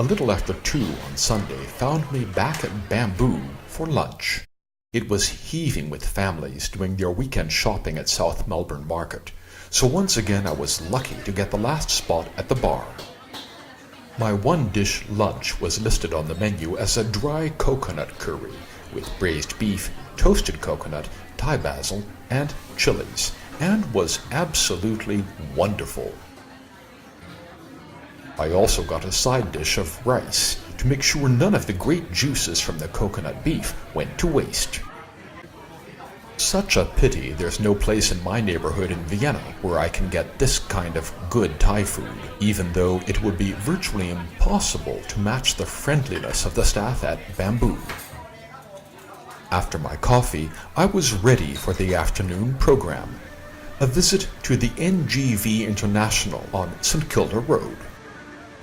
a little after 2 on Sunday found me back at Bamboo for lunch. It was heaving with families doing their weekend shopping at South Melbourne Market, so once again I was lucky to get the last spot at the bar. My one-dish lunch was listed on the menu as a dry coconut curry with braised beef, toasted coconut, Thai basil, and chilies, and was absolutely wonderful. I also got a side dish of rice to make sure none of the great juices from the coconut beef went to waste. Such a pity there's no place in my neighborhood in Vienna where I can get this kind of good Thai food, even though it would be virtually impossible to match the friendliness of the staff at Bamboo. After my coffee, I was ready for the afternoon program, a visit to the NGV International on St Kilda Road.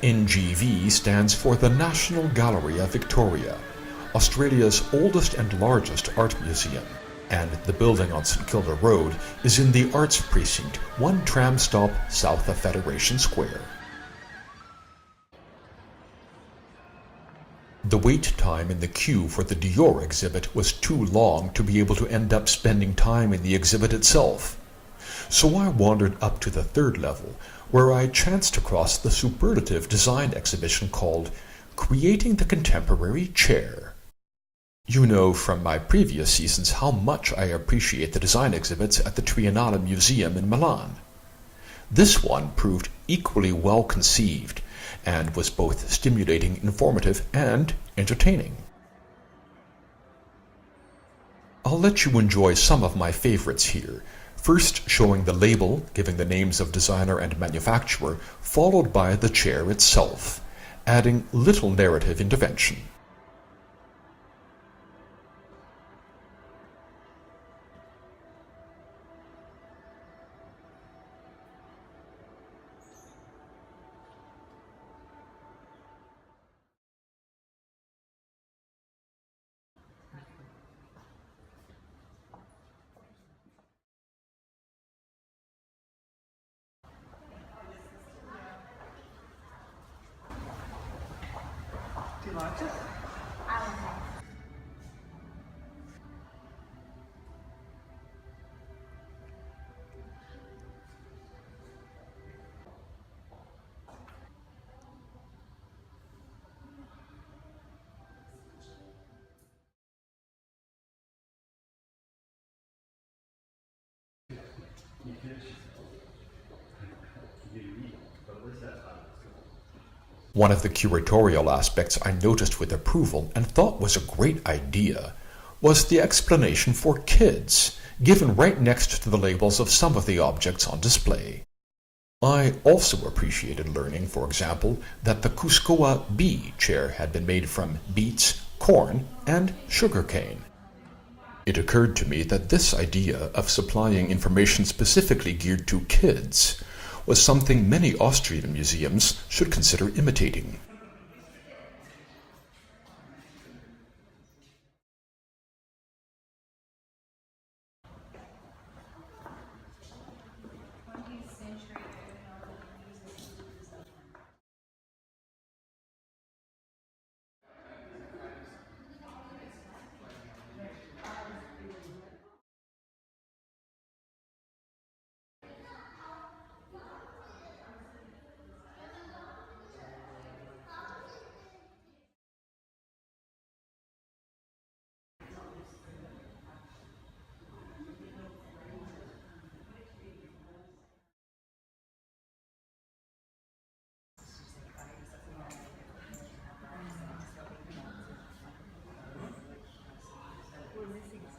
NGV stands for the National Gallery of Victoria, Australia's oldest and largest art museum, and the building on St Kilda Road is in the Arts Precinct, one tram stop south of Federation Square. The wait time in the queue for the Dior exhibit was too long to be able to end up spending time in the exhibit itself. So I wandered up to the third level, where I chanced across the superlative design exhibition called Creating the Contemporary Chair. You know from my previous seasons how much I appreciate the design exhibits at the Triennale Museum in Milan. This one proved equally well conceived and was both stimulating, informative, and entertaining. I'll let you enjoy some of my favorites here, first showing the label giving the names of designer and manufacturer, followed by the chair itself, adding little narrative intervention. Do you like it? One of the curatorial aspects I noticed with approval and thought was a great idea was the explanation for kids, given right next to the labels of some of the objects on display. I also appreciated learning, for example, that the Cuscoa bee chair had been made from beets, corn, and sugarcane. It occurred to me that this idea of supplying information specifically geared to kids was something many Austrian museums should consider imitating.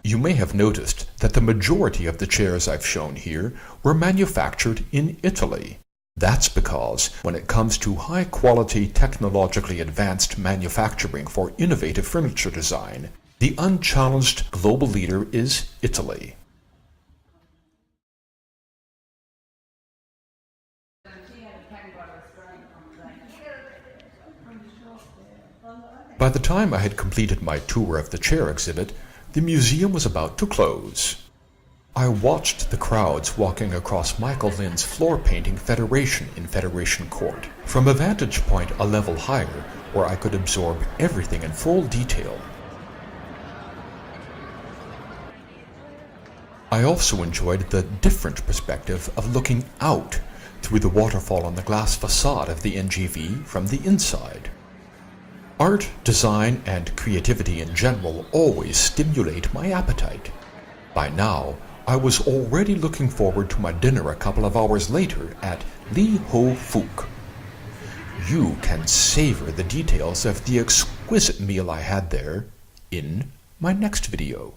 You may have noticed that the majority of the chairs I've shown here were manufactured in Italy. That's because when it comes to high-quality, technologically advanced manufacturing for innovative furniture design, the unchallenged global leader is Italy. By the time I had completed my tour of the chair exhibit, the museum was about to close. I watched the crowds walking across Michael Lynn's floor painting Federation in Federation Court from a vantage point a level higher where I could absorb everything in full detail. I also enjoyed the different perspective of looking out through the waterfall on the glass facade of the NGV from the inside. Art, design, and creativity in general always stimulate my appetite. By now, I was already looking forward to my dinner a couple of hours later at Li Ho Fook. You can savor the details of the exquisite meal I had there in my next video.